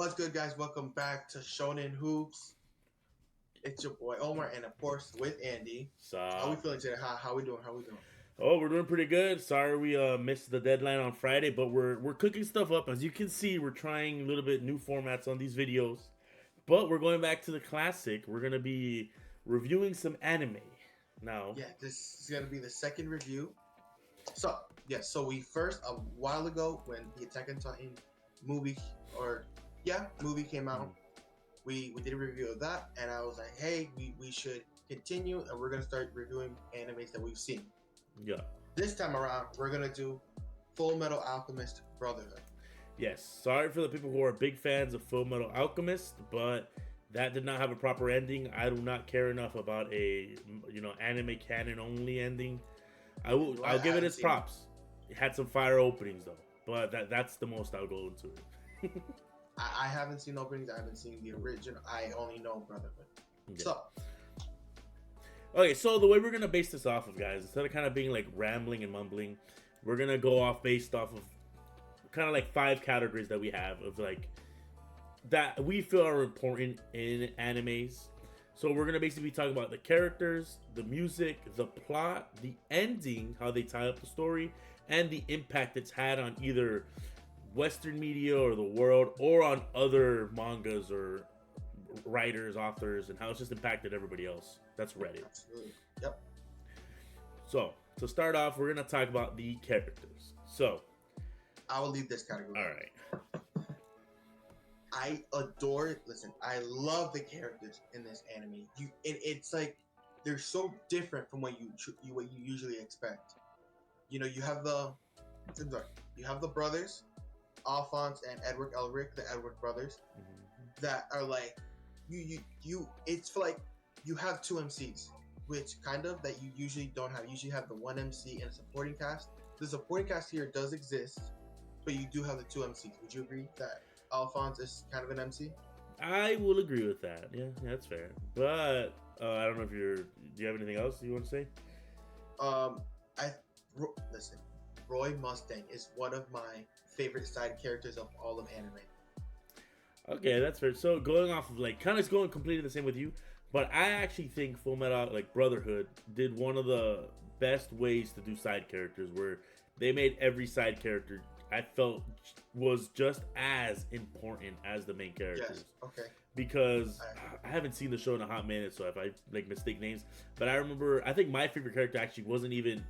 What's good, guys? Welcome back to Shonen Hoops. It's your boy Omar, and of course with Andy. How we So, feeling today? How we doing? How we doing? we're doing pretty good. Sorry we missed the deadline on Friday, but we're cooking stuff up. As you can see, we're trying a little bit new formats on these videos. But we're going back to the classic. We're gonna be reviewing some anime now. Yeah, this is gonna be the second review. So so we first a while ago when the Attack on Titan movie movie came out, Mhm. we did a review of that, and I was like, hey, we should continue, and we're gonna start reviewing animes that we've seen. Yeah. This time around, we're gonna do Fullmetal Alchemist Brotherhood. Yes. Sorry for the people who are big fans of Fullmetal Alchemist, but that did not have a proper ending. I do not care enough about a anime canon only ending. I'll I give it haven't its seen it. props. It had some fire openings though, but that's the most I'll go into it. I haven't seen openings. I haven't seen the original. I only know Brotherhood. Okay. So Okay, so the way we're gonna base this off of, guys, instead of kind of being like rambling and mumbling, we're gonna go off based off of kind of like five categories that we have of like that we feel are important in animes. So we're gonna basically be talking about the characters, the music, the plot, the ending, how they tie up the story, and the impact it's had on either Western media or the world, or on other mangas or writers, authors, and how it's just impacted everybody else that's read it. absolutely, yep. So to start off, we're gonna talk about the characters. So, I will leave this category all out. right, I adore it. Listen, I love the characters in this anime. It's like they're so different from what you usually expect. You know, you have the brothers, Alphonse and Edward Elric, the Edward brothers, that are like you. It's like you have two MCs, which kind of that you usually don't have. You usually have the one MC and a supporting cast. The supporting cast here does exist, but you do have the two MCs. Would you agree that Alphonse is kind of an MC? I will agree with that. Yeah, that's fair. But I don't know if you're. Do you have anything else you want to say? Um, I listen. Roy Mustang is one of my favorite side characters of all of anime. Okay, that's fair. So going off of like kind of going completely the same with you, but I actually think Full Metal like Brotherhood did one of the best ways to do side characters where they made every side character I felt was just as important as the main characters. Yes. Okay. Because I, I haven't seen the show in a hot minute, so if I like mistake names, but I remember I think my favorite character actually wasn't even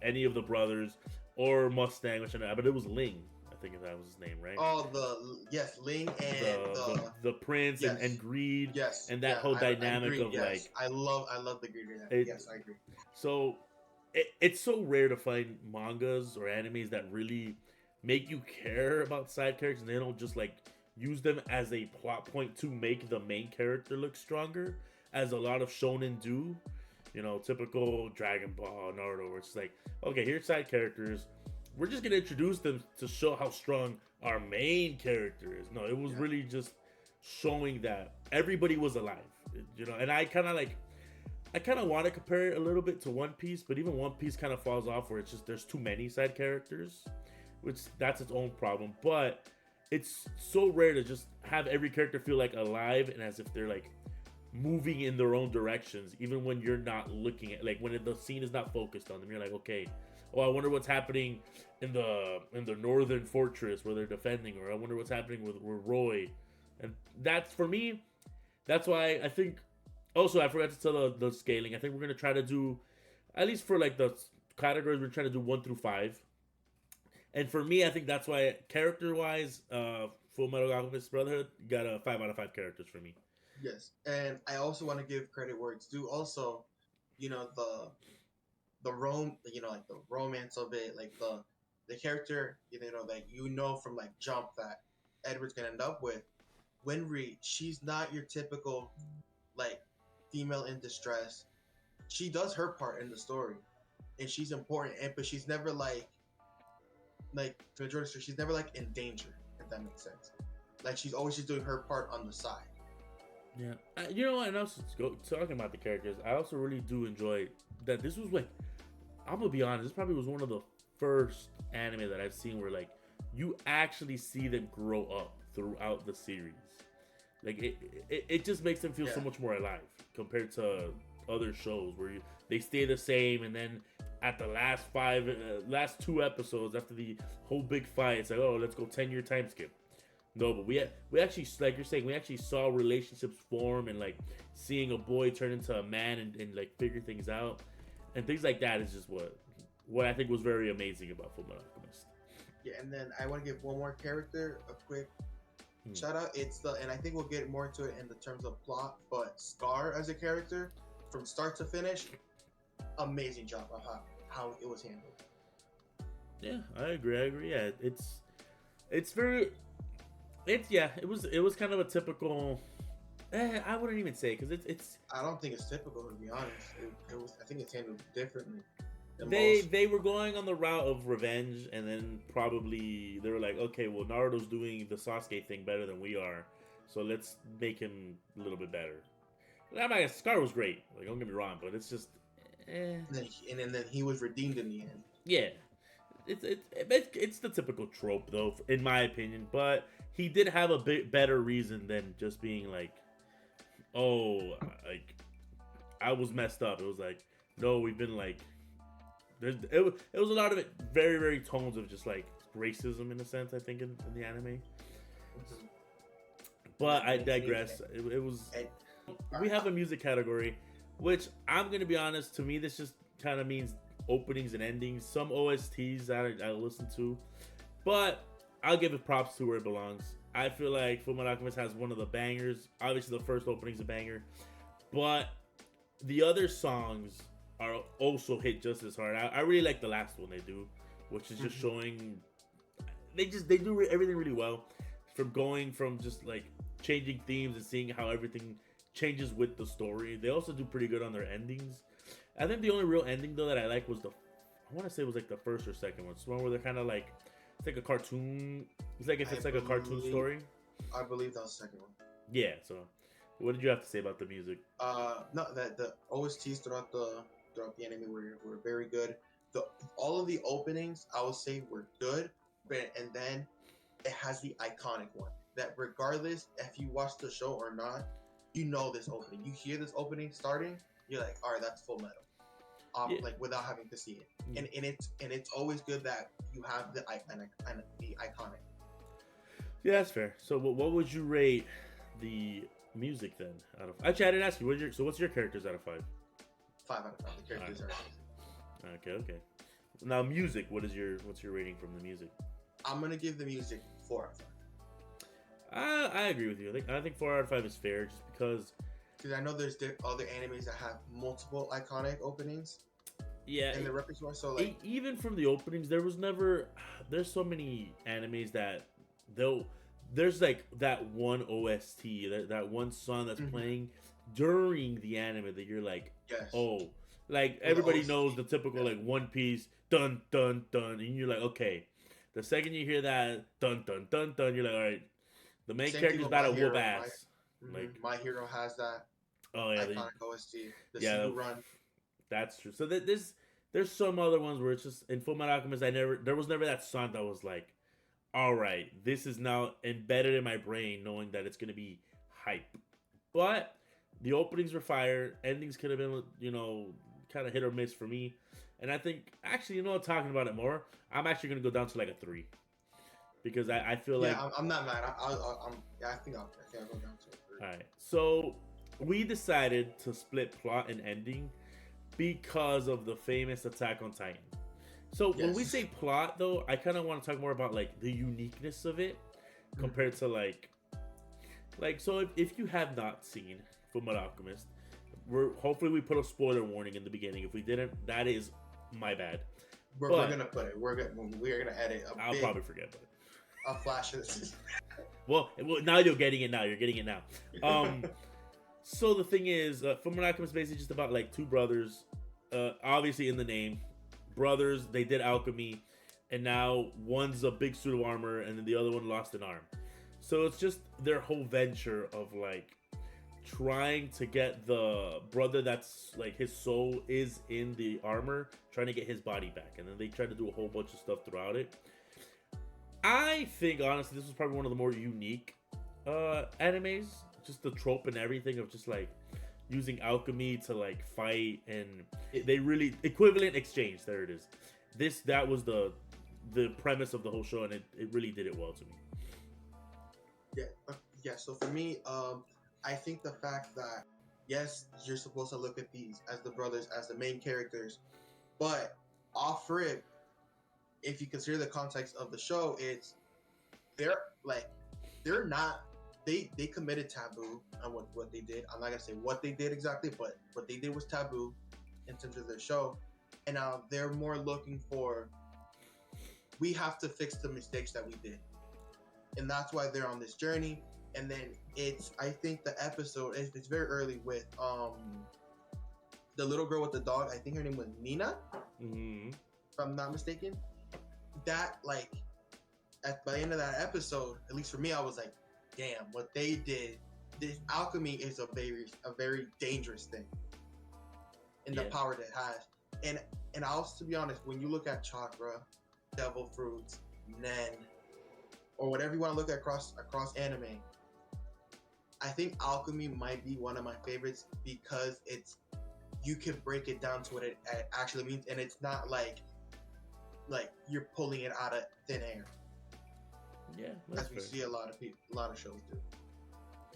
any of the brothers or Mustang, which I know, but it was Ling. I think that was his name, right? oh, the yes, Ling and The prince and yes, greed yes, and that yeah. whole I dynamic agree. of Yes, like I love the greeter. it. Yes, I agree. So it's so rare to find mangas or animes that really make you care about side characters and they don't just like use them as a plot point to make the main character look stronger, as a lot of shonen do. You know, typical Dragon Ball, Naruto, where it's like, okay, here's side characters. We're just gonna introduce them to show how strong our main character is. No, it was Yeah. really just showing that everybody was alive. You know, and I kind of want to compare it a little bit to One Piece, but even One Piece kind of falls off where it's just there's too many side characters, which that's its own problem. But it's so rare to just have every character feel like alive and as if they're like moving in their own directions, even when you're not looking at like when the scene is not focused on them. You're like, okay, oh, I wonder what's happening in the northern fortress where they're defending, or I wonder what's happening with Roy, and that's for me. That's why I think. Also, I forgot to tell the scaling. I think we're gonna try to do, at least for like the categories, we're trying to do 1 through 5. And for me, I think that's why character wise, Full Metal Alchemist Brotherhood got a 5 out of 5 characters for me. Yes, and I also want to give credit where it's due. Also, you know like the romance of it, like the character, that from like Jump that Edward's gonna end up with. Winry, she's not your typical like female in distress. She does her part in the story, and she's important. And but she's never to Jordan, she's never like in danger. If that makes sense. Like she's always just doing her part on the side. Yeah, you know what? And also talking about the characters, I also really do enjoy that. This was like, I'm gonna be honest, this probably was one of the first anime that I've seen where like you actually see them grow up throughout the series. Like it just makes them feel so much more alive compared to other shows where they stay the same, and then at the last 2 episodes after the whole big fight, it's like, oh, let's go 10-year time skip. No, but we actually, like you're saying, we actually saw relationships form, and like seeing a boy turn into a man and like figure things out and things like that is just what I think was very amazing about Fullmetal Alchemist. Yeah, and then I want to give one more character a quick shout out. And I think we'll get more into it in the terms of plot, but Scar as a character from start to finish, amazing job of how it was handled. Yeah, I agree. Yeah, it's very, it was kind of a typical. I wouldn't even say because it's. I don't think it's typical, to be honest. It was. I think it's handled differently. They were going on the route of revenge, and then probably they were like, okay, well, Naruto's doing the Sasuke thing better than we are, so let's make him a little bit better. I mean, Scar was great. Like, don't get me wrong, but it's just. And then he was redeemed in the end. Yeah, it's the typical trope, though, in my opinion. But he did have a bit better reason than just being like, oh, like I was messed up. It was like, no, we've been like. It was a lot of it, very, very tones of just like racism in a sense, I think, in the anime. But I digress. It was. We have a music category, which I'm gonna be honest. To me, this just kind of means openings and endings. Some OSTs that I listen to, but I'll give it props to where it belongs. I feel like Fullmetal Alchemist has one of the bangers. Obviously, the first opening's a banger, but the other songs are also hit just as hard. I really like the last one they do, which is just showing they do everything really well, from going from just like changing themes and seeing how everything changes with the story. They also do pretty good on their endings. I think the only real ending though that I like was I want to say it was like the first or second one. It's one where they're kind of like, it's like a cartoon. It's like if it's like a cartoon story. I believe that was the second one. Yeah. So, what did you have to say about the music? No, that the OSTs throughout the anime were very good. All of the openings I would say were good, and then it has the iconic one that regardless if you watch the show or not, you know this opening. You hear this opening starting, you're like, all right, that's Fullmetal. Like without having to see it, and it's always good that you have the iconic. Yeah, that's fair. So, what would you rate the music then? Out of actually, I didn't ask you. What's your characters out of 5? 5 out of 5. The characters are amazing. Okay. Now, music. What's your rating from the music? I'm gonna give the music 4 out of 5. I agree with you. I think 4 out of 5 is fair, just because I know there's other animes that have multiple iconic openings. Yeah. In the repertoire, so like even from the openings, there's so many animes that there's like that one OST, that one song that's playing during the anime that you're like, yes. Oh, like everybody knows the typical like One Piece dun dun dun, and you're like, okay. The second you hear that dun dun dun dun, you're like, all right, the main character's about to whoop ass. Like My Hero has that. Oh yeah, iconic OST. The Sibu Run. That's true. So there's some other ones where it's just in Fullmetal Alchemist. There was never that song that was like, all right, this is now embedded in my brain, knowing that it's gonna be hype. But the openings were fire. Endings could have been, kind of hit or miss for me. And I think, actually, talking about it more, I'm actually going to go down to like a 3. Because I feel like... Yeah, I'm not mad. I think I'll go down to a 3. All right. So, we decided to split plot and ending because of the famous Attack on Titan. So, when we say plot, though, I kind of want to talk more about, like, the uniqueness of it compared to, like... so if you have not seen Fullmetal Alchemist, hopefully we put a spoiler warning in the beginning. If we didn't, that is my bad. We're gonna put it. We're gonna edit. I'll probably forget, but a flash of this. well, now you're getting it now. So the thing is, Fullmetal Alchemist is basically just about like two brothers. Obviously in the name, brothers. They did alchemy, and now one's a big suit of armor, and then the other one lost an arm. So it's just their whole venture of like trying to get the brother that's like his soul is in the armor, trying to get his body back, and then they try to do a whole bunch of stuff throughout it. I think honestly, this was probably one of the more unique animes. Just the trope and everything of just like using alchemy to like fight, and they really equivalent exchange. There it is. That was the premise of the whole show, and it really did it well to me. Yeah, yeah. So for me, I think the fact that yes, you're supposed to look at these as the brothers as the main characters, but off rip, if you consider the context of the show, it's they're like they're not they committed taboo on what they did. I'm not gonna say what they did exactly, but what they did was taboo in terms of their show, and now they're more looking for we have to fix the mistakes that we did, and that's why they're on this journey. And then it's I think the episode it's very early with the little girl with the dog. I think her name was Nina, Mm-hmm. if I'm not mistaken. That like by the end of that episode, at least for me, I was like, damn, what they did. This alchemy is a very dangerous thing, and the power that it has. And also, to be honest, when you look at chakra, devil fruits, nen, or whatever you want to look at across anime, I think alchemy might be one of my favorites because you can break it down to what it actually means, and it's not like you're pulling it out of thin air. Yeah, as we see a lot of shows do.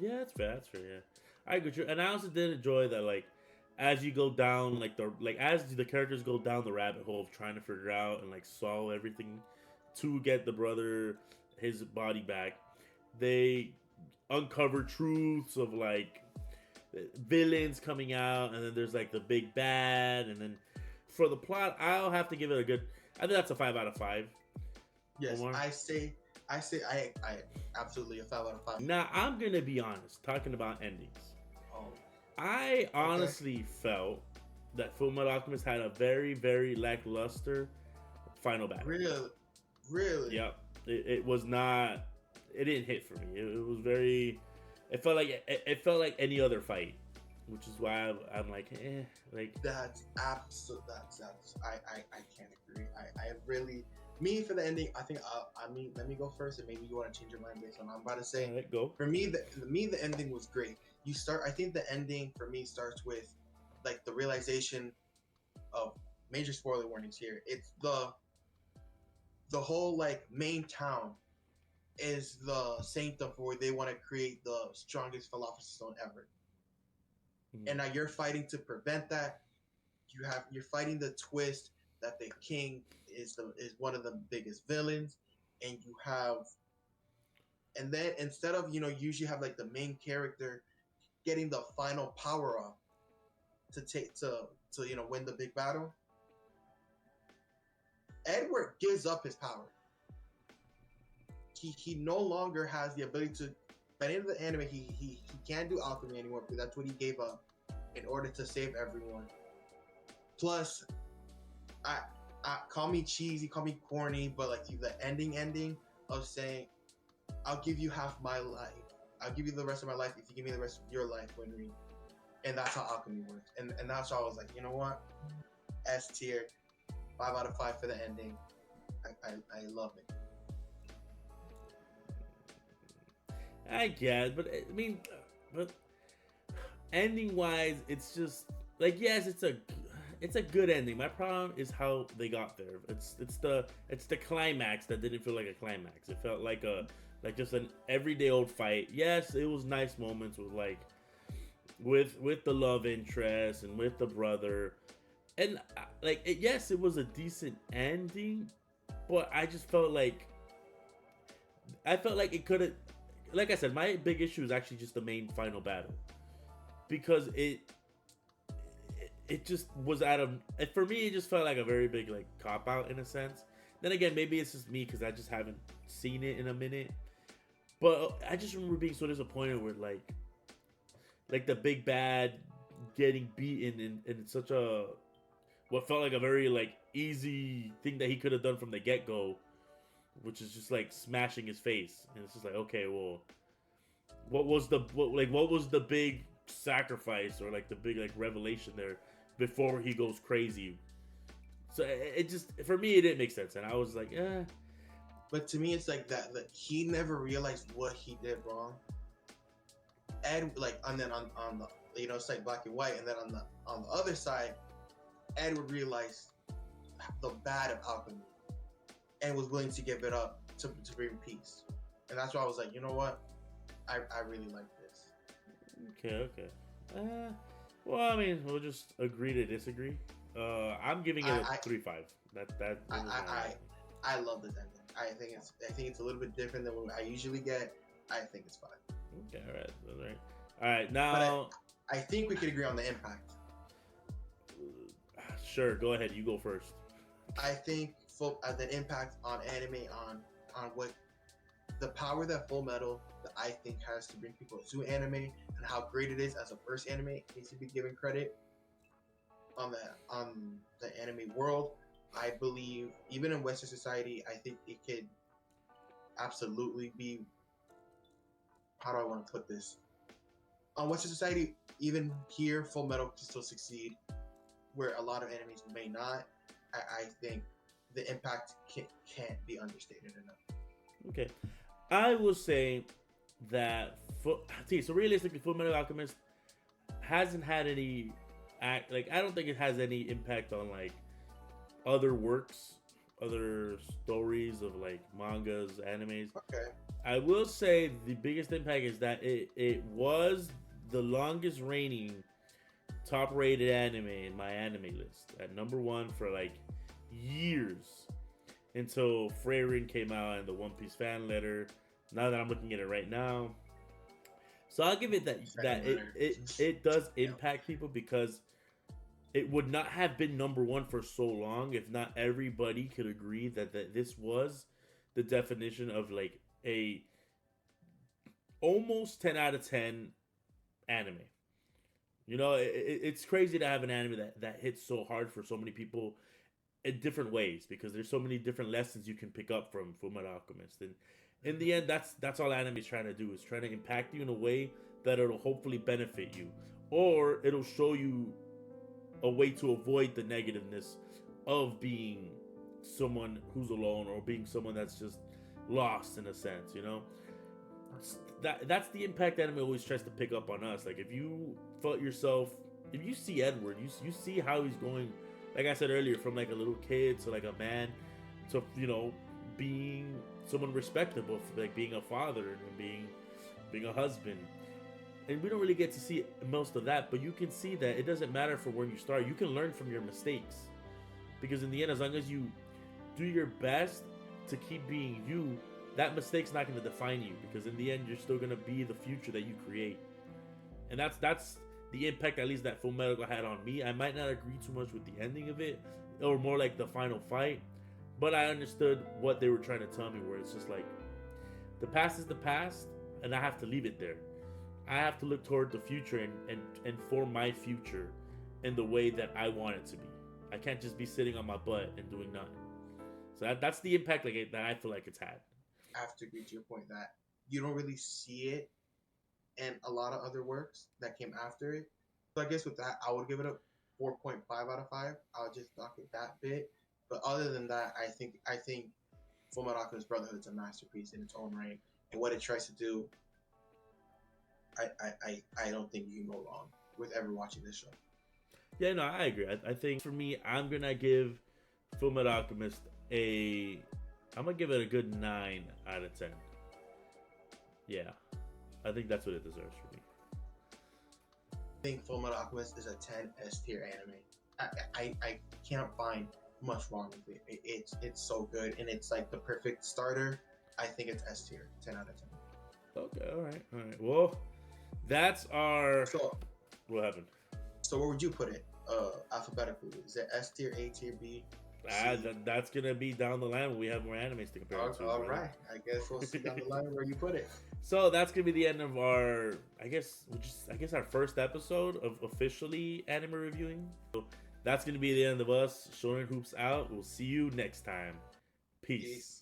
Yeah, that's fair. That's fair. Yeah, I agree with you. And I also did enjoy that, like, as you go down, as the characters go down the rabbit hole of trying to figure out and like solve everything to get the brother his body back, they uncover truths of like villains coming out, and then there's like the big bad, and then for the plot, I'll have to give it a good. I think that's a 5 out of 5. Yes, Omar? I say I absolutely a 5 out of 5. Now I'm gonna be honest, talking about endings. I honestly felt that Fullmetal Alchemist had a very, very lackluster final battle. Really? Yep. It was not. It didn't hit for me. It was very. It felt like any other fight, which is why I'm like, like. That's absolute. That's. I can't agree. I really. Me for the ending, I think. Let me go first, and maybe you want to change your mind based on what I'm about to say. All right, go. For me, the ending was great. I think the ending for me starts with, like, the realization of major spoiler warnings here. It's the whole like main town is the sanctum for where they want to create the strongest philosopher's stone ever. Mm-hmm. And now you're fighting to prevent that. You're fighting the twist that the king is one of the biggest villains, and then instead of usually have like the main character getting the final power up to win the big battle, Edward gives up his power. He no longer has the ability to. By the end of the anime, he can't do alchemy anymore because that's what he gave up in order to save everyone. Plus, I call me cheesy, call me corny, but like the ending of saying, "I'll give you half my life. I'll give you the rest of my life if you give me the rest of your life." And that's how alchemy works. And that's how I was like, you know what? S tier, 5 out of 5 for the ending. I love it. I guess, but I mean, but ending wise, it's just like, yes, it's a good ending. My problem is how they got there. It's the climax that didn't feel like a climax. It felt like just an everyday old fight. Yes, it was nice moments with the love interest and with the brother, and yes, it was a decent ending, but I just felt like it could have. Like I said, my big issue is actually just the main final battle, because it just was for me, it just felt like a very big like cop out in a sense. Then again, maybe it's just me because I just haven't seen it in a minute, but I just remember being so disappointed with like the big bad getting beaten in such a what felt like a very like easy thing that he could have done from the get-go, which is just like smashing his face. And it's just like, okay, well, what was the big sacrifice or like the big like revelation there before he goes crazy? So it just, for me, it didn't make sense, and I was like, But to me, it's like that he never realized what he did wrong. Ed, like, and then on the, you know, side black and white, and then on the other side, Ed would realize the bad of alchemy and was willing to give it up to bring peace. And that's why I was like, you know what, I really like this. Okay. Well, I mean, we'll just agree to disagree. I'm giving it a 3.5. I love this ending. I think it's a little bit different than what I usually get. I think it's fine. Okay, all right. Now, I think we could agree on the impact. Sure, go ahead. You go first. I think the impact on anime, on what the power that Fullmetal, that I think, has to bring people to anime, and how great it is as a first anime, needs to be given credit on the anime world. I believe even in Western society, I think it could absolutely be. How do I want to put this? On Western society, even here, Fullmetal can still succeed, where a lot of animes may not. I think the impact can't be understated enough. Okay, I will say that so realistically, Fullmetal Alchemist hasn't had any I don't think it has any impact on like other works, other stories of like mangas, animes. Okay. I will say the biggest impact is that it was the longest reigning top rated anime in my anime list at number 1 for like years until Freyrin came out and the One Piece fan letter. Now that I'm looking at it right now, so I'll give it that it does impact people, because it would not have been number 1 for so long if not everybody could agree that this was the definition of like a almost 10 out of 10 anime. You know, it's crazy to have an anime that hits so hard for so many people in different ways, because there's so many different lessons you can pick up from Fullmetal Alchemist. And in the end, that's all anime is trying to do, is trying to impact you in a way that it'll hopefully benefit you, or it'll show you a way to avoid the negativeness of being someone who's alone, or being someone that's just lost in a sense, you know. That's the impact anime always tries to pick up on us. Like, if you felt yourself, if you see Edward, you see how he's going, like I said earlier, from like a little kid to like a man to, you know, being someone respectable, like being a father and being a husband. And we don't really get to see most of that, but you can see that it doesn't matter from where you start. You can learn from your mistakes, because in the end, as long as you do your best to keep being you, that mistake's not going to define you, because in the end, you're still going to be the future that you create. And that's the impact, at least, that Fullmetal had on me. I might not agree too much with the ending of it, or more like the final fight, but I understood what they were trying to tell me, where it's just like, the past is the past, and I have to leave it there. I have to look toward the future and form my future in the way that I want it to be. I can't just be sitting on my butt and doing nothing. So that's the impact that I feel like it's had. I have to agree to your point that you don't really see it in a lot of other works that came after it. So I guess with that, I would give it a 4.5 out of 5. I'll just knock it that bit. But other than that, I think Fullmetal Alchemist Brotherhood is a masterpiece in its own right, and what it tries to do, I don't think you can go wrong with ever watching this show. Yeah, no, I agree. I think for me, I'm gonna give Fullmetal Alchemist I'm gonna give it a good 9 out of 10. Yeah, I think that's what it deserves for me. I think Fullmetal Alchemist is a 10 S tier anime. I can't find much wrong with it. It's so good, and it's like the perfect starter. I think it's S tier, 10 out of 10. Okay, all right. Well, that's our. So, what happened? So where would you put it? Alphabetically, is it S tier, A tier, B? That's gonna be down the line when we have more animes to compare to. All right. I guess we'll see down the line where you put it. So that's gonna be the end of our, I guess our first episode of officially anime reviewing. So that's gonna be the end of us. Shonen Hoops out. We'll see you next time. Peace.